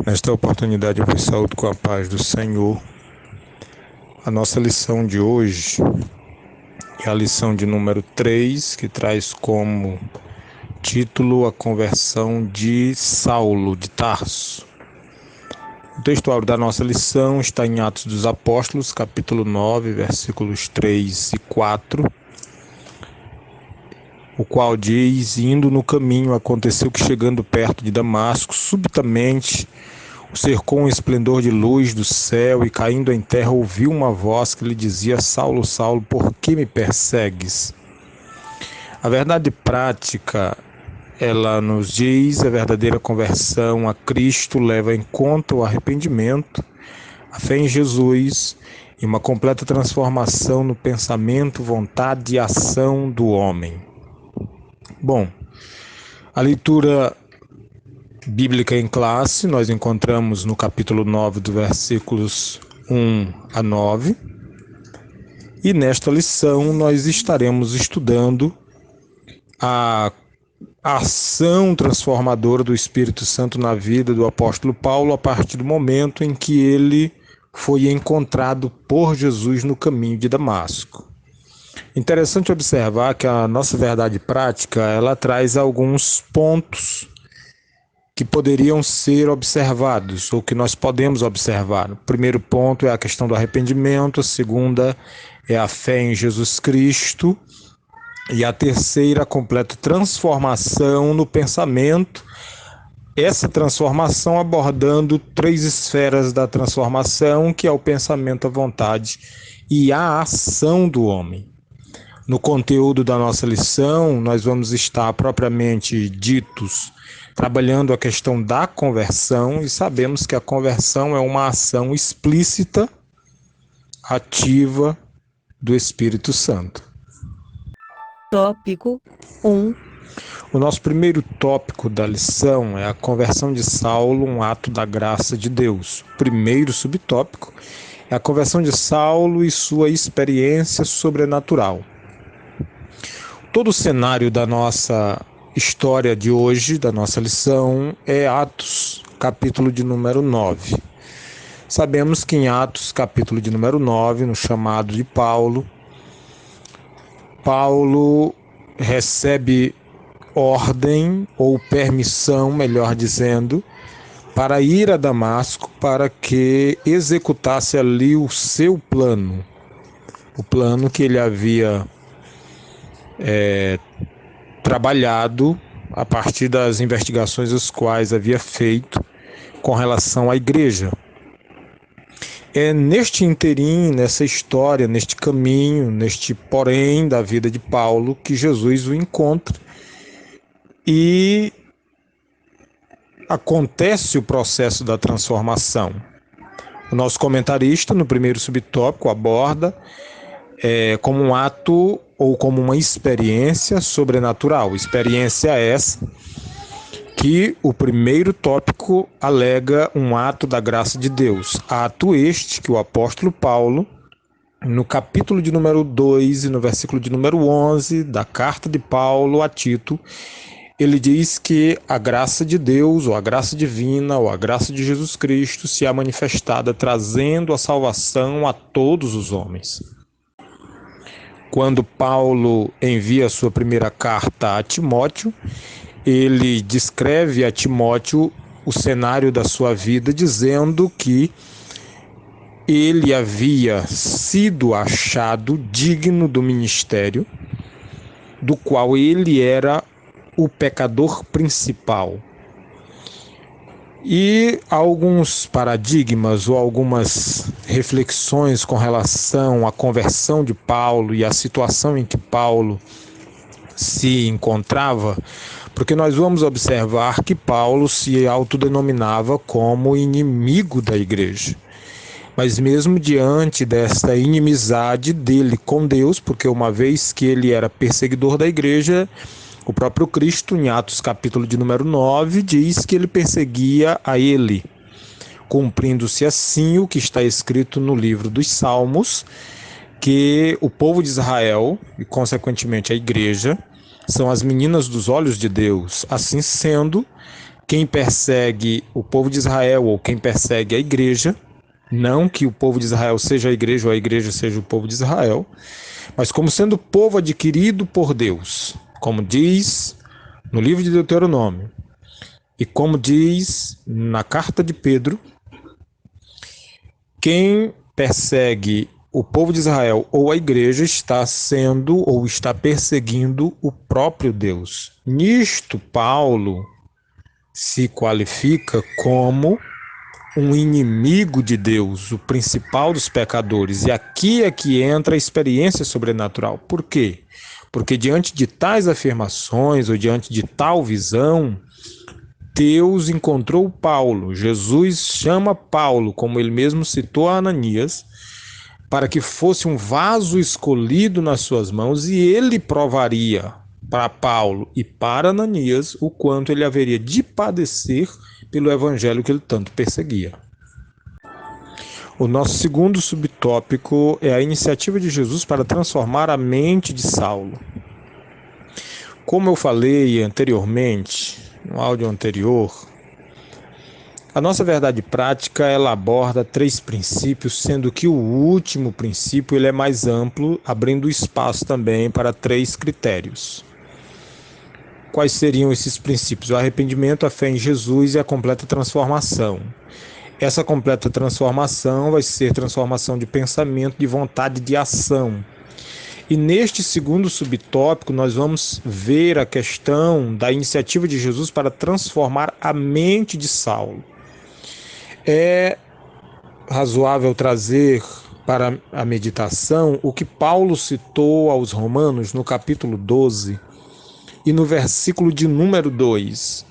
Nesta oportunidade eu vos saúdo com a paz do Senhor. A nossa lição de hoje é a lição de número 3, que traz como título a conversão de Saulo de Tarso. O textuário da nossa lição está em Atos dos Apóstolos, capítulo 9, versículos 3 e 4, o qual diz: indo no caminho, aconteceu que, chegando perto de Damasco, subitamente o cercou um esplendor de luz do céu, e caindo em terra ouviu uma voz que lhe dizia: Saulo, Saulo, por que me persegues? A verdade prática, ela nos diz: a verdadeira conversão a Cristo leva em conta o arrependimento, a fé em Jesus e uma completa transformação no pensamento, vontade e ação do homem. Bom, a leitura bíblica em classe nós encontramos no capítulo 9, dos versículos 1 a 9. E nesta lição nós estaremos estudando a ação transformadora do Espírito Santo na vida do apóstolo Paulo a partir do momento em que ele foi encontrado por Jesus no caminho de Damasco. Interessante observar que a nossa verdade prática, ela traz alguns pontos que poderiam ser observados, ou que nós podemos observar. O primeiro ponto é a questão do arrependimento, a segunda é a fé em Jesus Cristo, e a terceira, a completa transformação no pensamento. Essa transformação abordando 3 esferas da transformação, que é o pensamento, a vontade e a ação do homem. No conteúdo da nossa lição, nós vamos estar propriamente ditos trabalhando a questão da conversão, e sabemos que a conversão é uma ação explícita, ativa do Espírito Santo. Tópico 1. O nosso primeiro tópico da lição é a conversão de Saulo, um ato da graça de Deus. O primeiro subtópico é a conversão de Saulo e sua experiência sobrenatural. Todo o cenário da nossa história de hoje, da nossa lição, é Atos, capítulo de número 9. Sabemos que em Atos, capítulo de número 9, no chamado de Paulo, Paulo recebe ordem ou permissão, melhor dizendo, para ir a Damasco para que executasse ali o seu plano. O plano que ele havia trabalhado a partir das investigações as quais havia feito com relação à igreja. É neste interim, nessa história, neste caminho, neste porém da vida de Paulo, que Jesus o encontra e acontece o processo da transformação. O nosso comentarista, no primeiro subtópico, aborda como um ato ou como uma experiência sobrenatural. Experiência essa que o primeiro tópico alega um ato da graça de Deus. Ato este que o apóstolo Paulo, no capítulo de número 2 e no versículo de número 11 da carta de Paulo a Tito, ele diz que a graça de Deus, ou a graça divina, ou a graça de Jesus Cristo se é manifestada trazendo a salvação a todos os homens. Quando Paulo envia a sua primeira carta a Timóteo, ele descreve a Timóteo o cenário da sua vida, dizendo que ele havia sido achado digno do ministério, do qual ele era o pecador principal. E alguns paradigmas ou algumas reflexões com relação à conversão de Paulo e à situação em que Paulo se encontrava, porque nós vamos observar que Paulo se autodenominava como inimigo da igreja. Mas mesmo diante desta inimizade dele com Deus, porque uma vez que ele era perseguidor da igreja, o próprio Cristo, em Atos capítulo de número 9, diz que ele perseguia a ele, cumprindo-se assim o que está escrito no livro dos Salmos, que o povo de Israel, e consequentemente a igreja, são as meninas dos olhos de Deus. Assim sendo, quem persegue o povo de Israel ou quem persegue a igreja, não que o povo de Israel seja a igreja ou a igreja seja o povo de Israel, mas como sendo povo adquirido por Deus, como diz no livro de Deuteronômio, e como diz na carta de Pedro, quem persegue o povo de Israel ou a igreja está sendo ou está perseguindo o próprio Deus. Nisto, Paulo se qualifica como um inimigo de Deus, o principal dos pecadores. E aqui é que entra a experiência sobrenatural. Por quê? Porque diante de tais afirmações ou diante de tal visão, Deus encontrou Paulo. Jesus chama Paulo, como ele mesmo citou a Ananias, para que fosse um vaso escolhido nas suas mãos, e ele provaria para Paulo e para Ananias o quanto ele haveria de padecer pelo evangelho que ele tanto perseguia. O nosso segundo subtópico é a iniciativa de Jesus para transformar a mente de Saulo. Como eu falei anteriormente, no áudio anterior, a nossa verdade prática ela aborda 3 princípios, sendo que o último princípio ele é mais amplo, abrindo espaço também para 3 critérios. Quais seriam esses princípios? O arrependimento, a fé em Jesus e a completa transformação. Essa completa transformação vai ser transformação de pensamento, de vontade, de ação. E neste segundo subtópico nós vamos ver a questão da iniciativa de Jesus para transformar a mente de Saulo. É razoável trazer para a meditação o que Paulo citou aos Romanos no capítulo 12 e no versículo de número 2.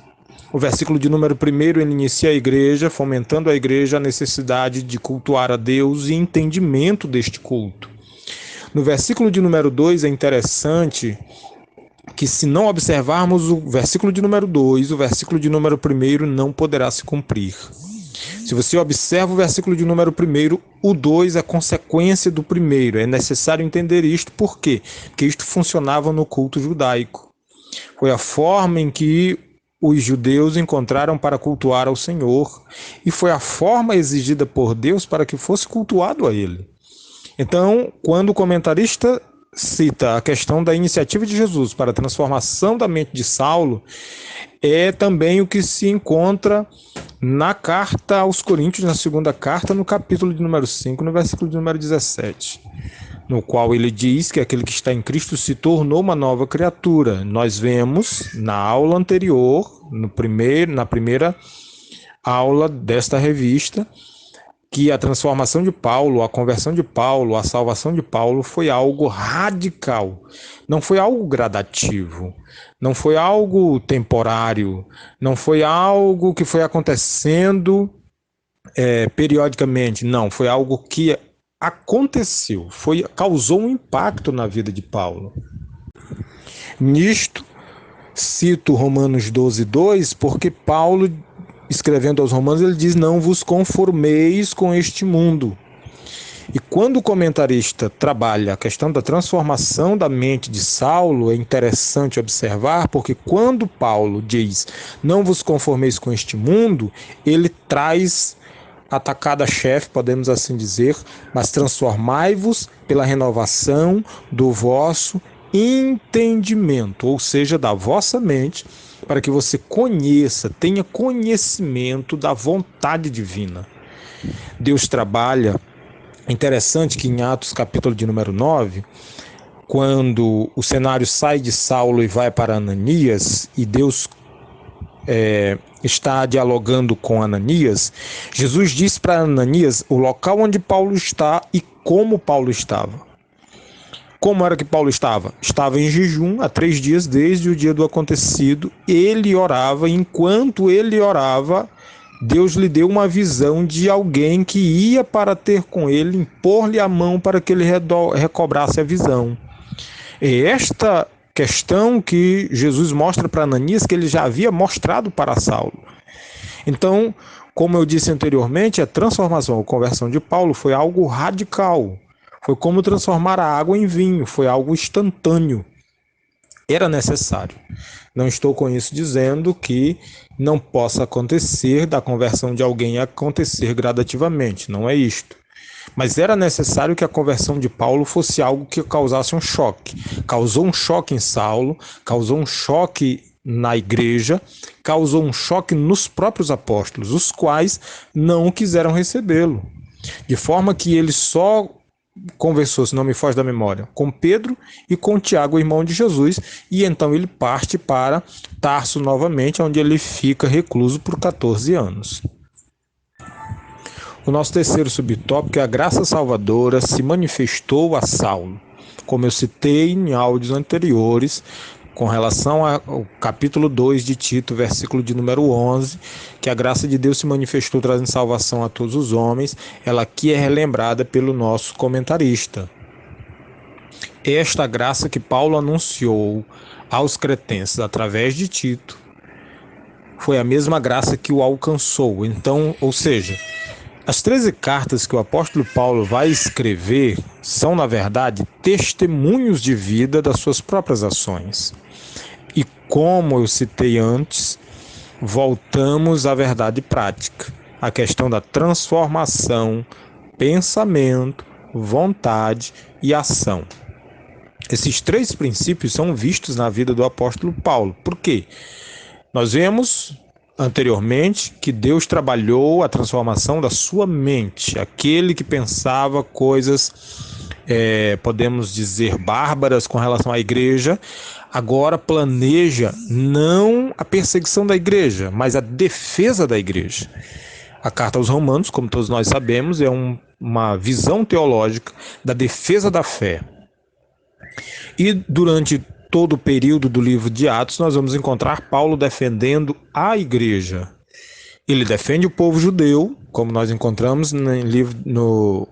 O versículo de número 1 ele inicia a igreja, fomentando a igreja a necessidade de cultuar a Deus e entendimento deste culto. No versículo de número 2 é interessante que, se não observarmos o versículo de número 2, o versículo de número 1 não poderá se cumprir. Se você observa o versículo de número 1, o 2 é consequência do 1. É necessário entender isto. Por quê? Porque isto funcionava no culto judaico. Foi a forma em que os judeus encontraram para cultuar ao Senhor, e foi a forma exigida por Deus para que fosse cultuado a Ele. Então, quando o comentarista cita a questão da iniciativa de Jesus para a transformação da mente de Saulo, é também o que se encontra na carta aos Coríntios, na segunda carta, no capítulo de número 5, no versículo de número 17, no qual ele diz que aquele que está em Cristo se tornou uma nova criatura. Nós vemos na aula anterior, na primeira aula desta revista, que a transformação de Paulo, a conversão de Paulo, a salvação de Paulo foi algo radical, não foi algo gradativo, não foi algo temporário, não foi algo que foi acontecendo periodicamente, não, foi algo que aconteceu, causou um impacto na vida de Paulo. Nisto, cito Romanos 12:2, porque Paulo, escrevendo aos Romanos, ele diz: não vos conformeis com este mundo. E quando o comentarista trabalha a questão da transformação da mente de Saulo, é interessante observar, porque quando Paulo diz não vos conformeis com este mundo, ele traz a tacada-chefe, podemos assim dizer, mas transformai-vos pela renovação do vosso entendimento, ou seja, da vossa mente, para que você conheça, tenha conhecimento da vontade divina. Deus trabalha. É interessante que em Atos capítulo de número 9, quando o cenário sai de Saulo e vai para Ananias, e Deus está dialogando com Ananias, Jesus diz para Ananias o local onde Paulo está e como Paulo estava. Como era que Paulo estava? Estava em jejum há 3 dias desde o dia do acontecido. Ele orava, e enquanto ele orava, Deus lhe deu uma visão de alguém que ia para ter com ele, impor-lhe a mão para que ele recobrasse a visão. É esta questão que Jesus mostra para Ananias, que ele já havia mostrado para Saulo. Então, como eu disse anteriormente, a transformação, a conversão de Paulo foi algo radical. Foi como transformar a água em vinho, foi algo instantâneo. Era necessário. Não estou com isso dizendo que não possa acontecer da conversão de alguém acontecer gradativamente, não é isto. Mas era necessário que a conversão de Paulo fosse algo que causasse um choque. Causou um choque em Saulo, causou um choque na igreja, causou um choque nos próprios apóstolos, os quais não quiseram recebê-lo. De forma que ele só conversou, se não me foge da memória, com Pedro e com Tiago, irmão de Jesus, e então ele parte para Tarso novamente, onde ele fica recluso por 14 anos. O nosso terceiro subtópico é a graça salvadora se manifestou a Saulo. Como eu citei em áudios anteriores, com relação ao capítulo 2 de Tito, versículo de número 11, que a graça de Deus se manifestou trazendo salvação a todos os homens, ela aqui é relembrada pelo nosso comentarista. Esta graça que Paulo anunciou aos cretenses através de Tito foi a mesma graça que o alcançou. Então, ou seja, as 13 cartas que o apóstolo Paulo vai escrever são, na verdade, testemunhos de vida das suas próprias ações. E como eu citei antes, voltamos à verdade prática, a questão da transformação, pensamento, vontade e ação. Esses 3 princípios são vistos na vida do apóstolo Paulo. Por quê? Nós vemos anteriormente que Deus trabalhou a transformação da sua mente. Aquele que pensava coisas, podemos dizer, bárbaras com relação à igreja, agora planeja não a perseguição da igreja, mas a defesa da igreja. A carta aos Romanos, como todos nós sabemos, é uma visão teológica da defesa da fé. E durante todo o período do livro de Atos, nós vamos encontrar Paulo defendendo a igreja. Ele defende o povo judeu, como nós encontramos no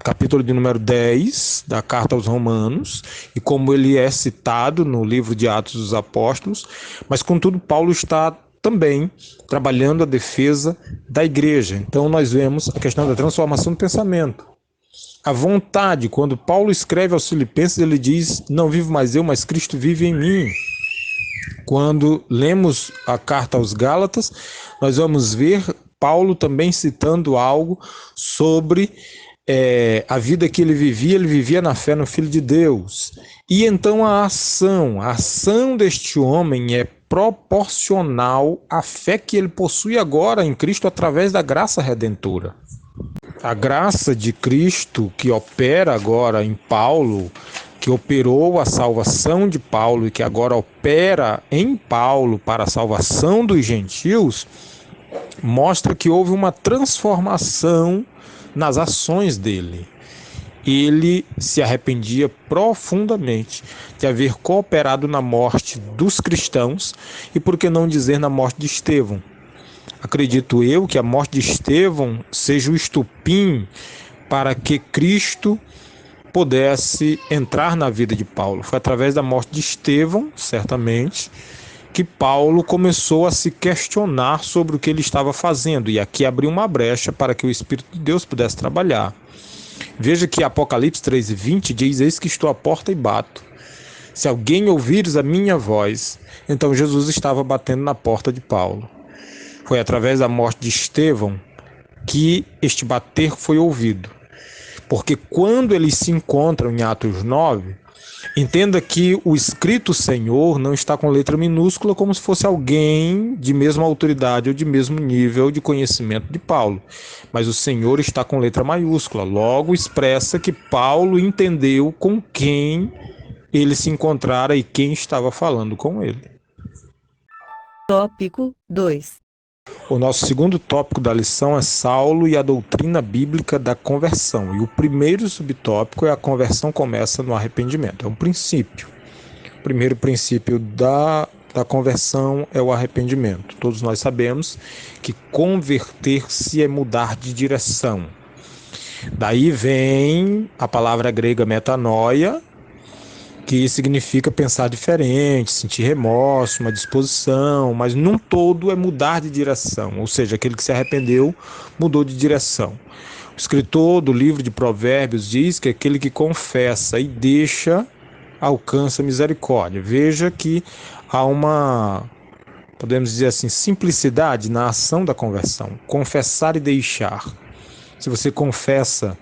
capítulo de número 10 da carta aos Romanos, e como ele é citado no livro de Atos dos Apóstolos, mas contudo Paulo está também trabalhando a defesa da igreja. Então nós vemos a questão da transformação do pensamento. A vontade, quando Paulo escreve aos Filipenses, ele diz, não vivo mais eu, mas Cristo vive em mim. Quando lemos a carta aos Gálatas, nós vamos ver Paulo também citando algo sobre a vida que ele vivia na fé no Filho de Deus. E então a ação deste homem é proporcional à fé que ele possui agora em Cristo através da graça redentora. A graça de Cristo que opera agora em Paulo, que operou a salvação de Paulo e que agora opera em Paulo para a salvação dos gentios, mostra que houve uma transformação nas ações dele. Ele se arrependia profundamente de haver cooperado na morte dos cristãos e, por que não dizer, na morte de Estevão. Acredito eu que a morte de Estevão seja o estupim para que Cristo pudesse entrar na vida de Paulo. Foi através da morte de Estevão, certamente, que Paulo começou a se questionar sobre o que ele estava fazendo. E aqui abriu uma brecha para que o Espírito de Deus pudesse trabalhar. Veja que Apocalipse 13:20 diz, eis que estou à porta e bato. Se alguém ouvires a minha voz, então Jesus estava batendo na porta de Paulo. Foi através da morte de Estevão que este bater foi ouvido. Porque quando eles se encontram em Atos 9, entenda que o escrito Senhor não está com letra minúscula como se fosse alguém de mesma autoridade ou de mesmo nível de conhecimento de Paulo. Mas o Senhor está com letra maiúscula. Logo expressa que Paulo entendeu com quem ele se encontrara e quem estava falando com ele. Tópico 2. O nosso segundo tópico da lição é Saulo e a doutrina bíblica da conversão. E o primeiro subtópico é a conversão começa no arrependimento. É um princípio. O primeiro princípio da conversão é o arrependimento. Todos nós sabemos que converter-se é mudar de direção. Daí vem a palavra grega metanoia, que significa pensar diferente, sentir remorso, uma disposição, mas num todo é mudar de direção, ou seja, aquele que se arrependeu mudou de direção. O escritor do livro de Provérbios diz que aquele que confessa e deixa alcança misericórdia. Veja que há uma, podemos dizer assim, simplicidade na ação da conversão. Confessar e deixar. Se você confessa,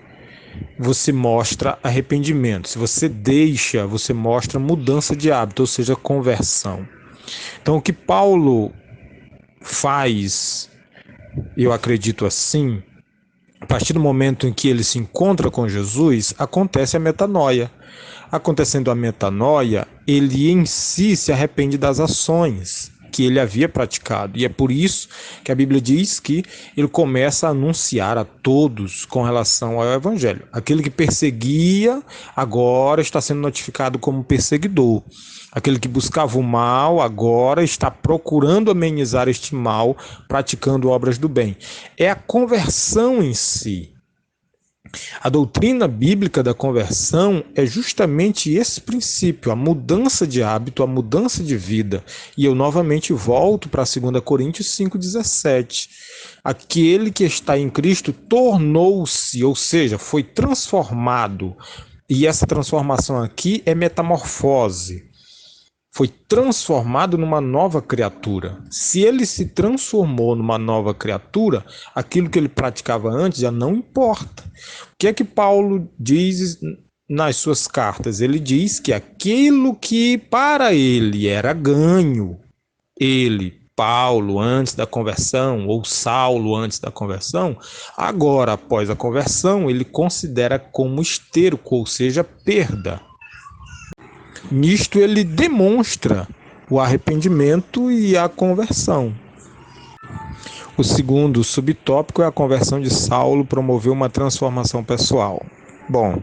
você mostra arrependimento. Se você deixa, você mostra mudança de hábito, ou seja, conversão. Então, o que Paulo faz, eu acredito assim, a partir do momento em que ele se encontra com Jesus, acontece a metanoia. Acontecendo a metanoia, ele em si se arrepende das ações que ele havia praticado. E é por isso que a Bíblia diz que ele começa a anunciar a todos com relação ao Evangelho. Aquele que perseguia, agora está sendo notificado como perseguidor. Aquele que buscava o mal, agora está procurando amenizar este mal, praticando obras do bem. É a conversão em si. A doutrina bíblica da conversão é justamente esse princípio, a mudança de hábito, a mudança de vida. E eu novamente volto para 2 Coríntios 5,17. Aquele que está em Cristo tornou-se, ou seja, foi transformado. E essa transformação aqui é metamorfose. Foi transformado numa nova criatura. Se ele se transformou numa nova criatura, aquilo que ele praticava antes já não importa. O que é que Paulo diz nas suas cartas? Ele diz que aquilo que para ele era ganho, ele, Paulo, antes da conversão, ou Saulo, antes da conversão, agora, após a conversão, ele considera como esterco, ou seja, perda. Nisto ele demonstra o arrependimento e a conversão. O segundo subtópico é a conversão de Saulo promoveu uma transformação pessoal. Bom,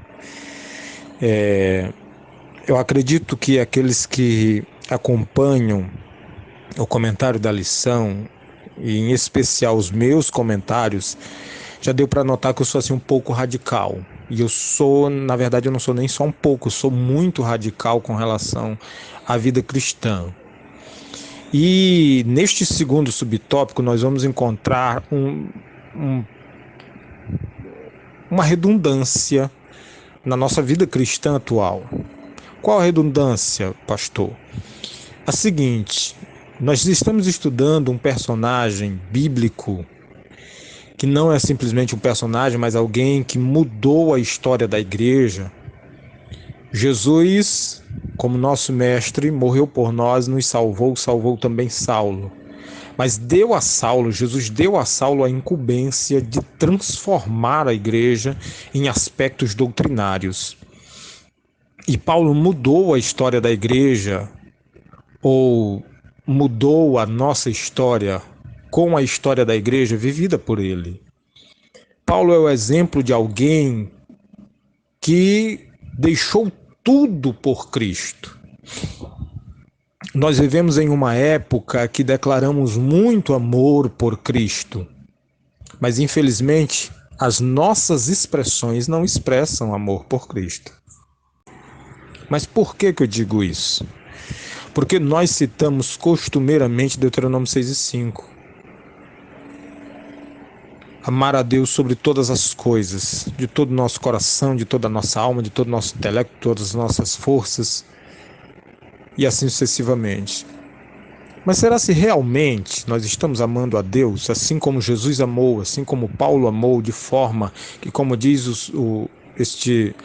eu acredito que aqueles que acompanham o comentário da lição, e em especial os meus comentários, já deu para notar que eu sou assim um pouco radical. E eu sou, na verdade, eu não sou nem só um pouco, eu sou muito radical com relação à vida cristã. E neste segundo subtópico nós vamos encontrar uma redundância na nossa vida cristã atual. Qual a redundância, pastor? A seguinte: nós estamos estudando um personagem bíblico que não é simplesmente um personagem, mas alguém que mudou a história da igreja. Jesus, como nosso mestre, morreu por nós, nos salvou, salvou também Saulo. Mas Jesus deu a Saulo a incumbência de transformar a igreja em aspectos doutrinários. E Paulo mudou a história da igreja, ou mudou a nossa história com a história da igreja vivida por ele. Paulo é o exemplo de alguém que deixou tudo por Cristo. Nós vivemos em uma época que declaramos muito amor por Cristo, mas infelizmente as nossas expressões não expressam amor por Cristo. Mas por que eu digo isso? Porque nós citamos costumeiramente Deuteronômio 6:5. Amar a Deus sobre todas as coisas, de todo o nosso coração, de toda a nossa alma, de todo o nosso intelecto, de todas as nossas forças, e assim sucessivamente. Mas será se realmente nós estamos amando a Deus, assim como Jesus amou, assim como Paulo amou, de forma que, como diz este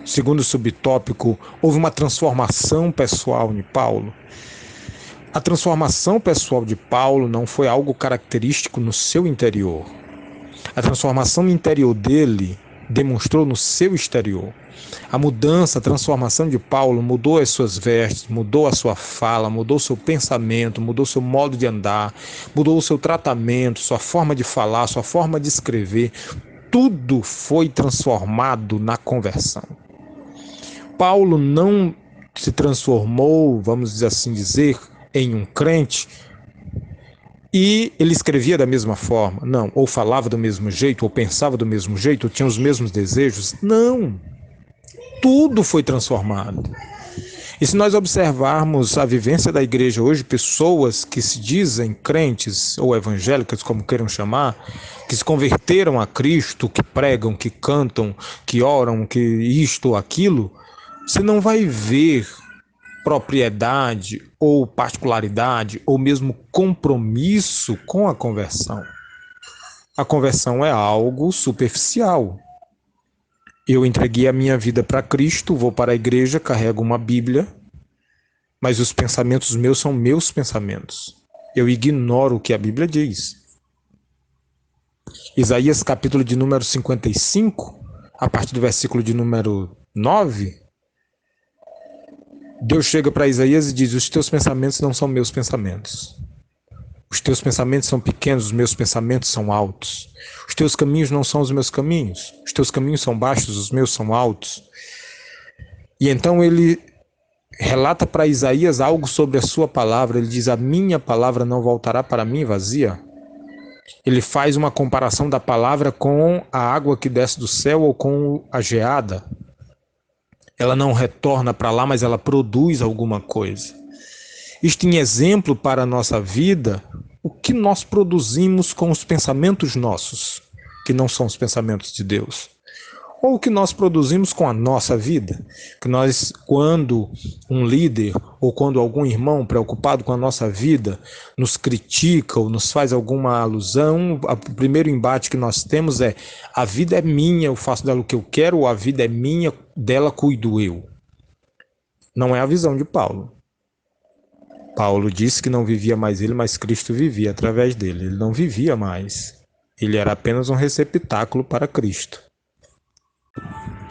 segundo subtópico, houve uma transformação pessoal de Paulo? A transformação pessoal de Paulo não foi algo característico no seu interior. A transformação interior dele demonstrou no seu exterior. A mudança, a transformação de Paulo mudou as suas vestes, mudou a sua fala, mudou o seu pensamento, mudou o seu modo de andar, mudou o seu tratamento, sua forma de falar, sua forma de escrever. Tudo foi transformado na conversão. Paulo não se transformou, vamos assim dizer, em um crente, e ele escrevia da mesma forma, não, ou falava do mesmo jeito, ou pensava do mesmo jeito, ou tinha os mesmos desejos. Não, tudo foi transformado. E se nós observarmos a vivência da igreja hoje, pessoas que se dizem crentes ou evangélicas, como queiram chamar, que se converteram a Cristo, que pregam, que cantam, que oram, que isto ou aquilo, Você não vai ver propriedade ou particularidade ou mesmo compromisso com a conversão. A conversão é algo superficial. Eu entreguei a minha vida para Cristo, vou para a igreja, carrego uma Bíblia, mas os pensamentos meus são meus pensamentos. Eu ignoro o que a Bíblia diz. Isaías capítulo de número 55, a partir do versículo de número 9, Deus chega para Isaías e diz: os teus pensamentos não são meus pensamentos. Os teus pensamentos são pequenos, os meus pensamentos são altos. Os teus caminhos não são os meus caminhos. Os teus caminhos são baixos, os meus são altos. E então ele relata para Isaías algo sobre a sua palavra. Ele diz: a minha palavra não voltará para mim vazia. Ele faz uma comparação da palavra com a água que desce do céu ou com a geada. Ela não retorna para lá, mas ela produz alguma coisa. Isto em exemplo para a nossa vida, o que nós produzimos com os pensamentos nossos, que não são os pensamentos de Deus. Ou o que nós produzimos com a nossa vida, que nós, quando um líder ou quando algum irmão preocupado com a nossa vida nos critica ou nos faz alguma alusão, o primeiro embate que nós temos é: a vida é minha, eu faço dela o que eu quero, ou a vida é minha, dela cuido eu. Não é a visão de Paulo. Paulo disse que não vivia mais ele, mas Cristo vivia através dele. Ele não vivia mais. Ele era apenas um receptáculo para Cristo.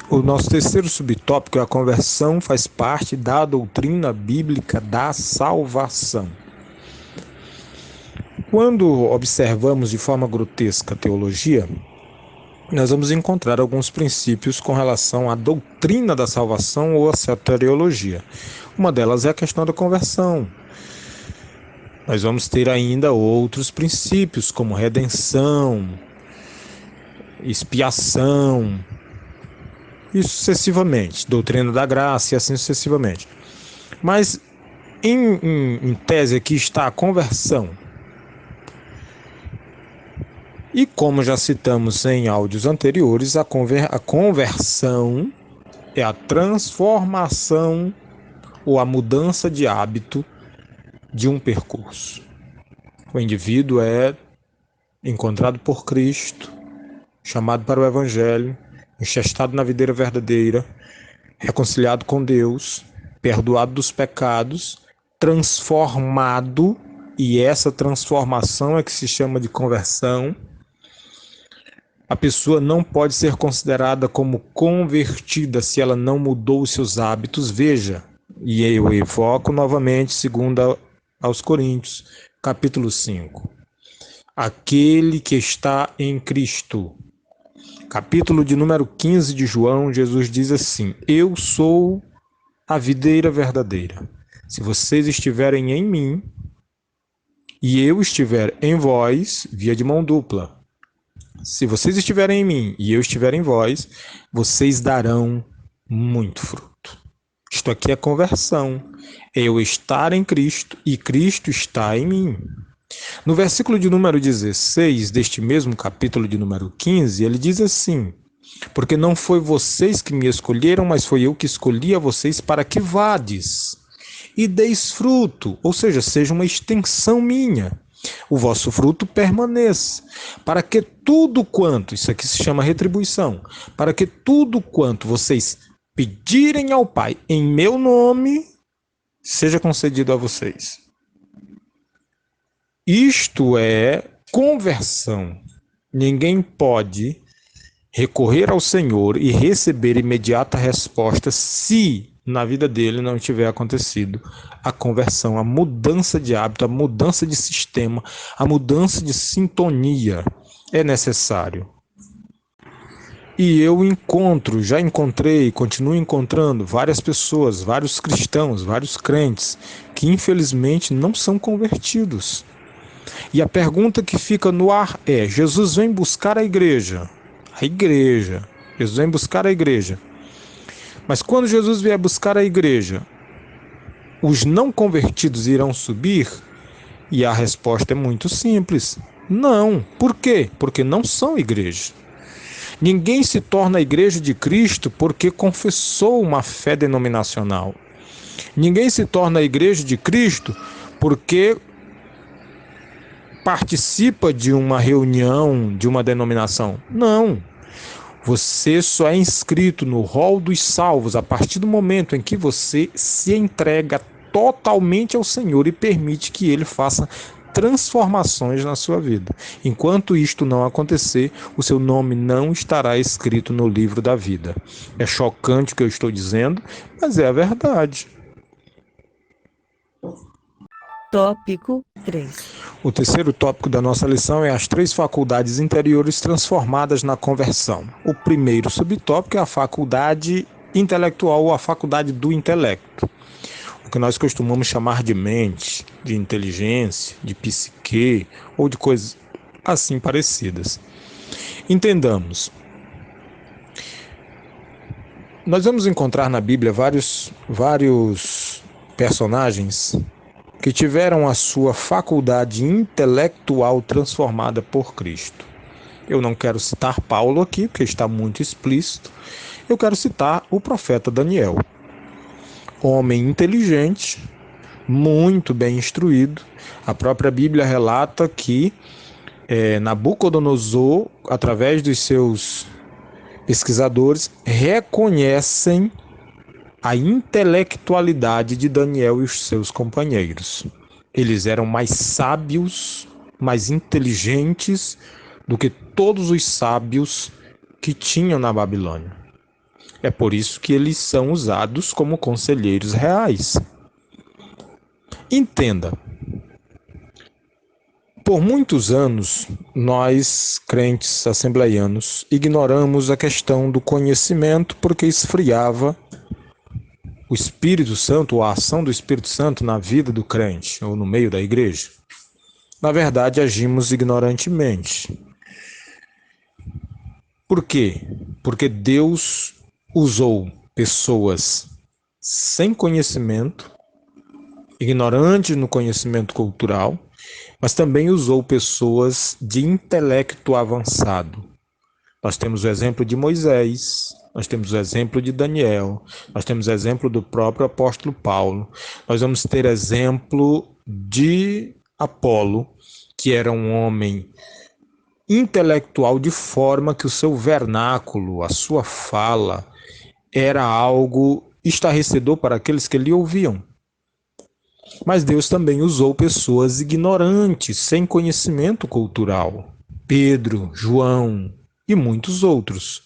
O nosso terceiro subtópico é: a conversão faz parte da doutrina bíblica da salvação. Quando observamos de forma grotesca a teologia, nós vamos encontrar alguns princípios com relação à doutrina da salvação ou à soteriologia. Uma delas é a questão da conversão. Nós vamos ter ainda outros princípios, como redenção, expiação, e sucessivamente, doutrina da graça e assim sucessivamente. Mas em tese aqui está a conversão. E como já citamos em áudios anteriores, a conversão é a transformação ou a mudança de hábito de um percurso. O indivíduo é encontrado por Cristo, chamado para o Evangelho, enxertado na videira verdadeira, reconciliado com Deus, perdoado dos pecados, transformado, e essa transformação é que se chama de conversão. A pessoa não pode ser considerada como convertida se ela não mudou os seus hábitos. Veja, e eu evoco novamente, segundo aos Coríntios, capítulo 5. Aquele que está em Cristo. Capítulo de número 15 de João, Jesus diz assim: eu sou a videira verdadeira. Se vocês estiverem em mim e eu estiver em vós, via de mão dupla. Se vocês estiverem em mim e eu estiver em vós, vocês darão muito fruto. Isto aqui é conversão. É eu estar em Cristo e Cristo está em mim. No versículo de número 16 deste mesmo capítulo de número 15, ele diz assim: porque não foi vocês que me escolheram, mas foi eu que escolhi a vocês para que vades e deis fruto, ou seja uma extensão minha. O vosso fruto permaneça, para que tudo quanto, isso aqui se chama retribuição, para que tudo quanto vocês pedirem ao Pai em meu nome, seja concedido a vocês. Isto é conversão. Ninguém pode recorrer ao Senhor e receber imediata resposta se na vida dele não tiver acontecido a conversão, a mudança de hábito, a mudança de sistema, a mudança de sintonia. É necessário. E eu já encontrei, continuo encontrando várias pessoas, vários cristãos, vários crentes que infelizmente não são convertidos. E a pergunta que fica no ar é: Jesus vem buscar a igreja. Jesus vem buscar a igreja. Mas quando Jesus vier buscar a igreja, os não convertidos irão subir? E a resposta é muito simples: não. Por quê? Porque não são igreja. Ninguém se torna a igreja de Cristo porque confessou uma fé denominacional. Ninguém se torna a igreja de Cristo porque participa de uma reunião de uma denominação. Não. Você só é inscrito no rol dos salvos a partir do momento em que você se entrega totalmente ao Senhor e permite que Ele faça transformações na sua vida. Enquanto isto não acontecer, o seu nome não estará escrito no livro da vida. É chocante o que eu estou dizendo, mas é a verdade. Tópico 3. O terceiro tópico da nossa lição é as 3 faculdades interiores transformadas na conversão. O primeiro subtópico é a faculdade intelectual ou a faculdade do intelecto. O que nós costumamos chamar de mente, de inteligência, de psique ou de coisas assim parecidas. Entendamos. Nós vamos encontrar na Bíblia vários personagens que tiveram a sua faculdade intelectual transformada por Cristo. Eu não quero citar Paulo aqui, porque está muito explícito. Eu quero citar o profeta Daniel. Homem inteligente, muito bem instruído. A própria Bíblia relata que Nabucodonosor, através dos seus pesquisadores, reconhecem a intelectualidade de Daniel e os seus companheiros. Eles eram mais sábios, mais inteligentes do que todos os sábios que tinham na Babilônia. É por isso que eles são usados como conselheiros reais. Entenda, por muitos anos, nós, crentes assembleianos, ignoramos a questão do conhecimento porque esfriava o Espírito Santo, ou a ação do Espírito Santo na vida do crente, ou no meio da igreja. Na verdade, agimos ignorantemente. Por quê? Porque Deus usou pessoas sem conhecimento, ignorantes no conhecimento cultural, mas também usou pessoas de intelecto avançado. Nós temos o exemplo de Moisés, nós temos o exemplo de Daniel, nós temos o exemplo do próprio apóstolo Paulo, nós vamos ter exemplo de Apolo, que era um homem intelectual de forma que o seu vernáculo, a sua fala, era algo estarrecedor para aqueles que lhe ouviam. Mas Deus também usou pessoas ignorantes, sem conhecimento cultural. Pedro, João e muitos outros.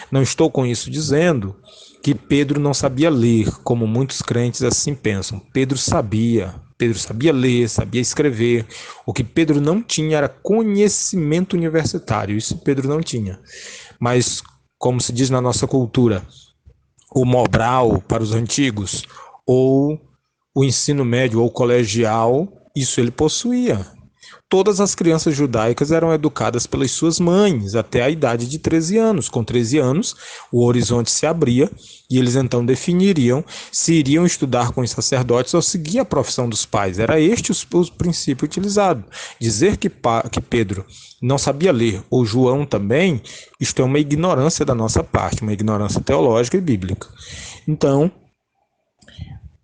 Não estou com isso dizendo que Pedro não sabia ler, como muitos crentes assim pensam. Pedro sabia ler, sabia escrever. O que Pedro não tinha era conhecimento universitário, isso Pedro não tinha. Mas, como se diz na nossa cultura, o Mobral para os antigos, ou o ensino médio ou colegial, isso ele possuía. Todas as crianças judaicas eram educadas pelas suas mães até a idade de 13 anos. Com 13 anos, o horizonte se abria e eles então definiriam se iriam estudar com os sacerdotes ou seguir a profissão dos pais. Era este o princípio utilizado. Dizer que Pedro não sabia ler, ou João também, isto é uma ignorância da nossa parte, uma ignorância teológica e bíblica. Então,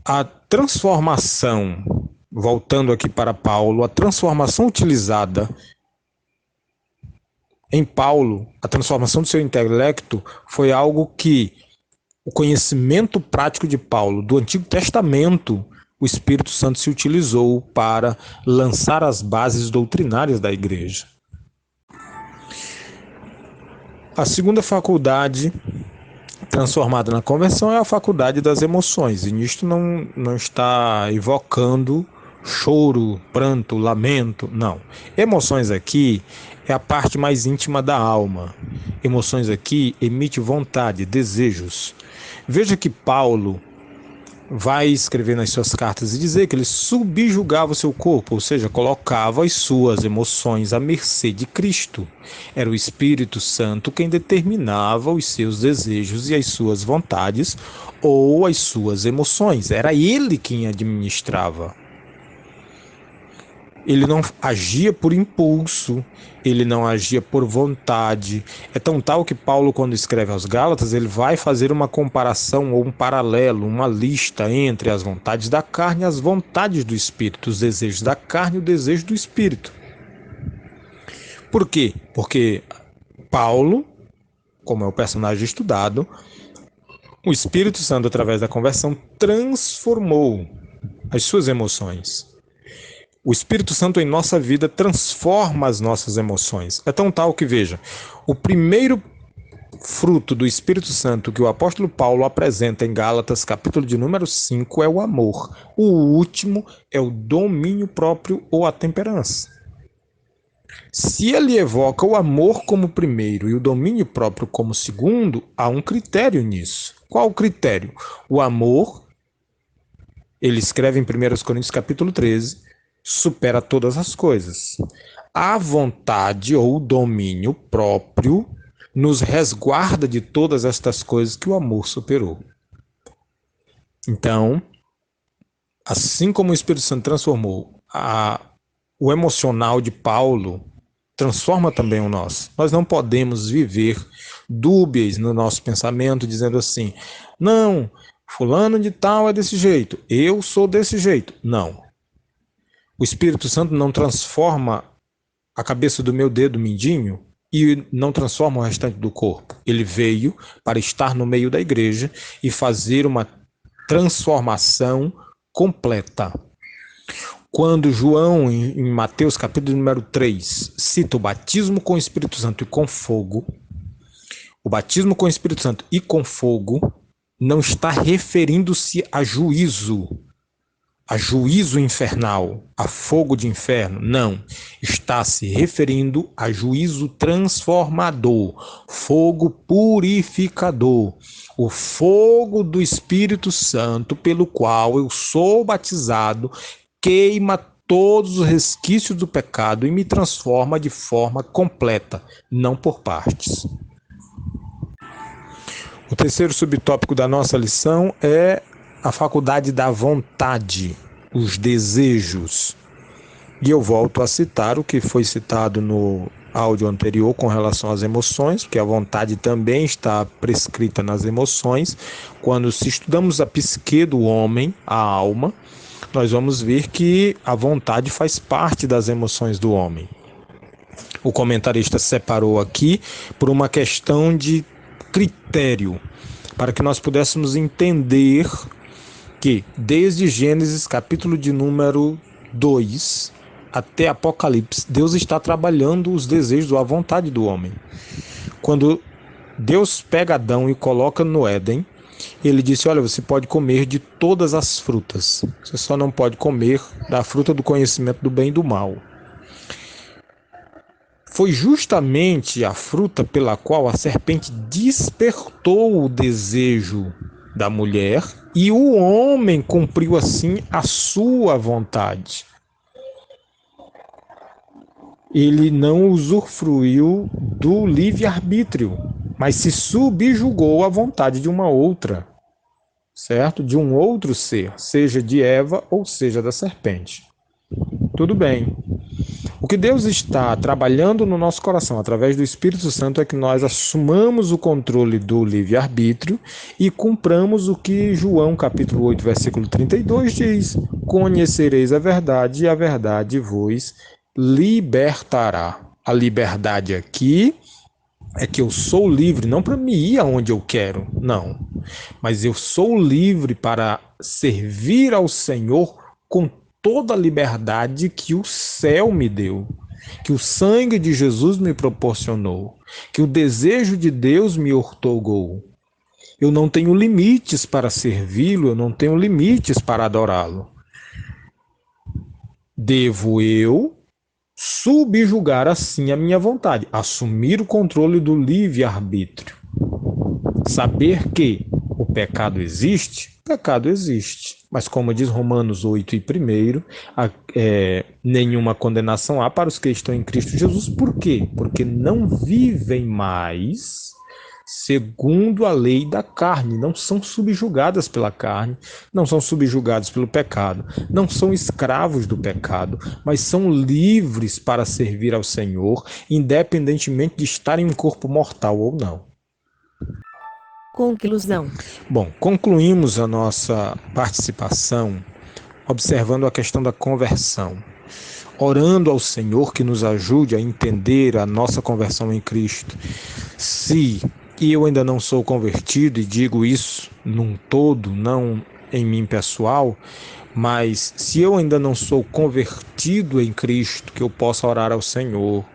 a transformação, voltando aqui para Paulo, a transformação utilizada em Paulo, a transformação do seu intelecto, foi algo que o conhecimento prático de Paulo, do Antigo Testamento, o Espírito Santo se utilizou para lançar as bases doutrinárias da igreja. A segunda faculdade transformada na conversão é a faculdade das emoções, e nisto não está evocando choro, pranto, lamento, não. Emoções aqui é a parte mais íntima da alma. Emoções aqui emite vontade, desejos. Veja que Paulo vai escrever nas suas cartas e dizer que ele subjugava o seu corpo, ou seja, colocava as suas emoções à mercê de Cristo. Era o Espírito Santo quem determinava os seus desejos e as suas vontades ou as suas emoções. Era ele quem administrava. Ele não agia por impulso, ele não agia por vontade. É tão tal que Paulo, quando escreve aos Gálatas, ele vai fazer uma comparação ou um paralelo, uma lista entre as vontades da carne e as vontades do Espírito, os desejos da carne e o desejo do Espírito. Por quê? Porque Paulo, como é o personagem estudado, o Espírito Santo, através da conversão, transformou as suas emoções. O Espírito Santo em nossa vida transforma as nossas emoções. É tão tal que, veja, o primeiro fruto do Espírito Santo que o apóstolo Paulo apresenta em Gálatas, capítulo de número 5, é o amor. O último é o domínio próprio ou a temperança. Se ele evoca o amor como primeiro e o domínio próprio como segundo, há um critério nisso. Qual o critério? O amor, ele escreve em 1 Coríntios capítulo 13, supera todas as coisas. A vontade ou o domínio próprio nos resguarda de todas estas coisas que o amor superou. Então, assim como o Espírito Santo transformou o emocional de Paulo, transforma também o nosso. Nós não podemos viver dúbias no nosso pensamento, dizendo assim, não, fulano de tal é desse jeito, eu sou desse jeito. Não. O Espírito Santo não transforma a cabeça do meu dedo mindinho e não transforma o restante do corpo. Ele veio para estar no meio da igreja e fazer uma transformação completa. Quando João, em Mateus capítulo número 3, cita o batismo com o Espírito Santo e com fogo, o batismo com o Espírito Santo e com fogo não está referindo-se a juízo infernal, a fogo de inferno. Não, está se referindo a juízo transformador, fogo purificador, o fogo do Espírito Santo pelo qual eu sou batizado, queima todos os resquícios do pecado e me transforma de forma completa, não por partes. O terceiro subtópico da nossa lição é a faculdade da vontade, os desejos. E eu volto a citar o que foi citado no áudio anterior com relação às emoções, porque a vontade também está prescrita nas emoções. Quando se estudamos a psique do homem, a alma, nós vamos ver que a vontade faz parte das emoções do homem. O comentarista separou aqui por uma questão de critério, para que nós pudéssemos entender que desde Gênesis, capítulo de número 2, até Apocalipse, Deus está trabalhando os desejos, a vontade do homem. Quando Deus pega Adão e coloca no Éden, ele disse, olha, você pode comer de todas as frutas, você só não pode comer da fruta do conhecimento do bem e do mal. Foi justamente a fruta pela qual a serpente despertou o desejo da mulher e o homem cumpriu assim a sua vontade. Ele não usufruiu do livre-arbítrio, mas se subjugou à vontade de uma outra, certo? De um outro ser, seja de Eva ou seja da serpente. Tudo bem. O que Deus está trabalhando no nosso coração através do Espírito Santo é que nós assumamos o controle do livre-arbítrio e cumpramos o que João capítulo 8, versículo 32 diz: conhecereis a verdade e a verdade vos libertará. A liberdade aqui é que eu sou livre, não para me ir aonde eu quero, não. Mas eu sou livre para servir ao Senhor com toda a liberdade que o céu me deu, que o sangue de Jesus me proporcionou, que o desejo de Deus me outorgou. Eu não tenho limites para servi-lo, eu não tenho limites para adorá-lo. Devo eu subjugar assim a minha vontade, assumir o controle do livre-arbítrio. Saber que o pecado existe, mas como diz Romanos 8 e 1, nenhuma condenação há para os que estão em Cristo Jesus. Por quê? Porque não vivem mais segundo a lei da carne, não são subjugadas pela carne, não são subjugados pelo pecado, não são escravos do pecado, mas são livres para servir ao Senhor, independentemente de estarem em um corpo mortal ou não. Conclusão. Bom, concluímos a nossa participação observando a questão da conversão, orando ao Senhor que nos ajude a entender a nossa conversão em Cristo. Se eu ainda não sou convertido, e digo isso num todo, não em mim pessoal, mas se eu ainda não sou convertido em Cristo, que eu possa orar ao Senhor,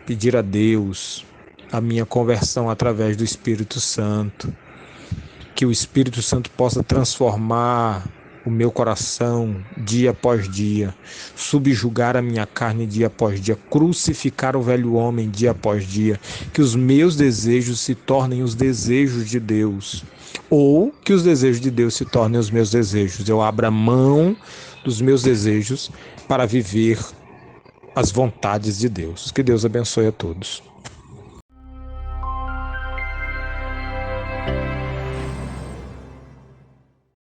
pedir a Deus a minha conversão através do Espírito Santo, que o Espírito Santo possa transformar o meu coração dia após dia, subjugar a minha carne dia após dia, crucificar o velho homem dia após dia, que os meus desejos se tornem os desejos de Deus, ou que os desejos de Deus se tornem os meus desejos. Eu abra mão dos meus desejos para viver as vontades de Deus. Que Deus abençoe a todos.